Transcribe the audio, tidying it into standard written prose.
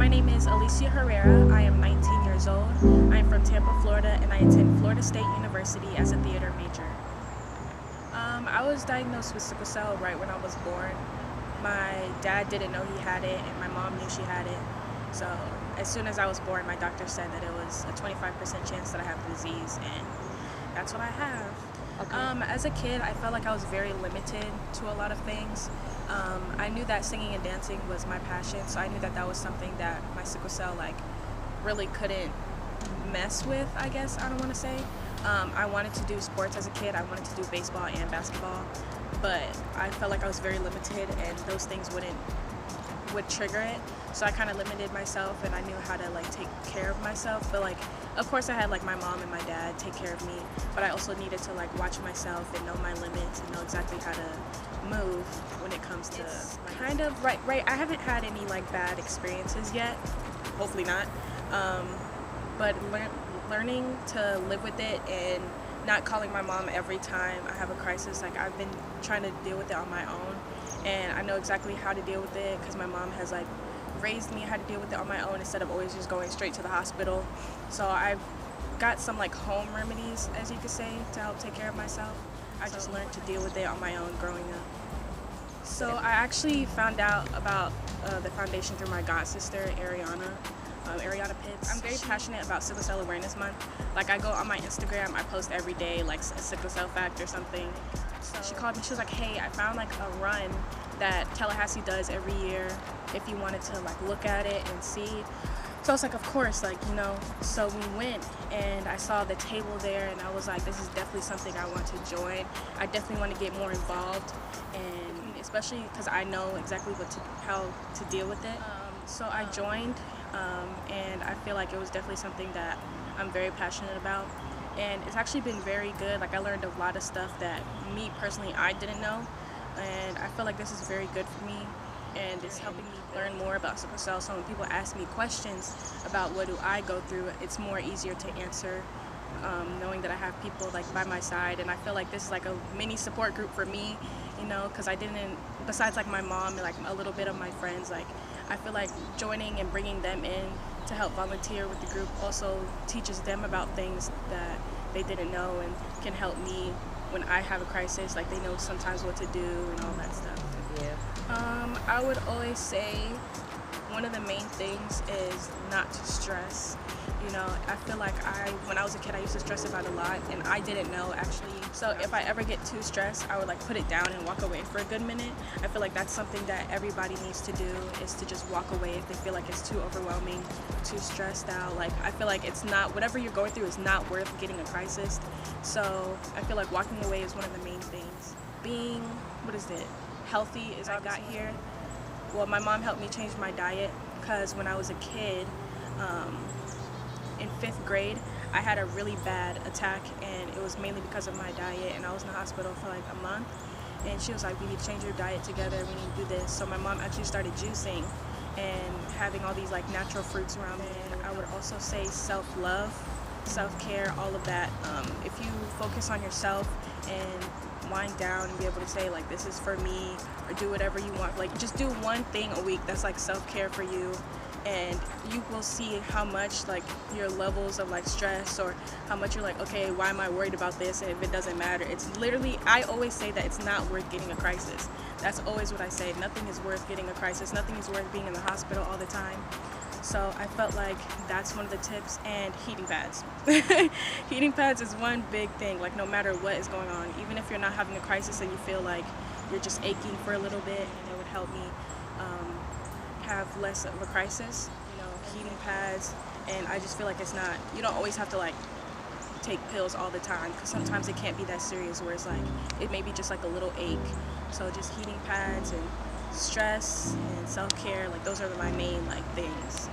My name is Alicia Herrera. I am 19 years old. I am from Tampa, Florida, and I attend Florida State University as a theater major. I was diagnosed with sickle cell right when I was born. My dad didn't know he had it, and my mom knew she had it. So as soon as I was born, my doctor said that it was a 25% chance that I have the disease, and that's what I have. Okay. As a kid, I felt like I was very limited to a lot of things. I knew that singing and dancing was my passion, so I knew that that was something that my sickle cell really couldn't mess with, I guess I don't want to say. I wanted to do sports as a kid. I wanted to do baseball and basketball, but I felt like I was very limited, and those things would trigger it. So I kind of limited myself, and I knew how to take care of myself. But of course, I had my mom and my dad take care of me, but I also needed to watch myself and know my limits and know exactly how to move when it comes to kind of right. I haven't had any bad experiences yet. Hopefully not. But learning to live with it and not calling my mom every time I have a crisis. I've been trying to deal with it on my own, and I know exactly how to deal with it because my mom has raised me how to deal with it on my own instead of always just going straight to the hospital. So I've got some home remedies, as you could say, to help take care of myself. I just learned to deal with it on my own growing up. So I actually found out about the foundation through my god sister, Ariana Pitts. I'm very passionate about Sickle Cell Awareness Month. I go on my Instagram, I post every day a sickle cell fact or something. So she called me, she was like, hey, I found a run that Tallahassee does every year if you wanted to look at it and see. So I was like, of course, so we went and I saw the table there and I was like, this is definitely something I want to join. I definitely want to get more involved, and especially because I know exactly how to deal with it. So I joined, and I feel like it was definitely something that I'm very passionate about. And it's actually been very good. I learned a lot of stuff that me personally I didn't know, and I feel like this is very good for me, and it's helping me learn more about sickle cell. So when people ask me questions about what do I go through, it's more easier to answer, knowing that I have people by my side. And I feel like this is a mini support group for me, because I didn't, besides my mom and a little bit of my friends, I feel like joining and bringing them in to help volunteer with the group also teaches them about things that they didn't know and can help me when I have a crisis. They know sometimes what to do and all that stuff. Yeah. I would always say one of the main things is not to stress. I feel like when I was a kid, I used to stress about a lot, and I didn't know actually. So if I ever get too stressed, I would put it down and walk away for a good minute. I feel like that's something that everybody needs to do, is to just walk away if they feel like it's too overwhelming, too stressed out. I feel like it's not, whatever you're going through is not worth getting a crisis. So I feel like walking away is one of the main things. Being, healthy as I got here. Well, my mom helped me change my diet, because when I was a kid, in 5th grade, I had a really bad attack, and it was mainly because of my diet, and I was in the hospital for a month, and she was like, we need to change your diet together, we need to do this. So my mom actually started juicing and having all these natural fruits around me. And I would also say self-love, self-care, all of that. If you focus on yourself and wind down and be able to say this is for me, or do whatever you want, just do one thing a week that's self-care for you, and you will see how much your levels of stress, or how much you're okay, why am I worried about this, and if it doesn't matter. It's literally, I always say that it's not worth getting a crisis. That's always what I say. Nothing is worth getting a crisis. Nothing is worth being in the hospital all the time. So I felt like that's one of the tips. And heating pads. Heating pads is one big thing, no matter what is going on. Even if you're not having a crisis and you feel like you're just aching for a little bit, and it would help me have less of a crisis, heating pads. And I just feel like it's not, you don't always have to take pills all the time, because sometimes it can't be that serious, where it's it may be just a little ache. So just heating pads and stress and self-care, those are my main things.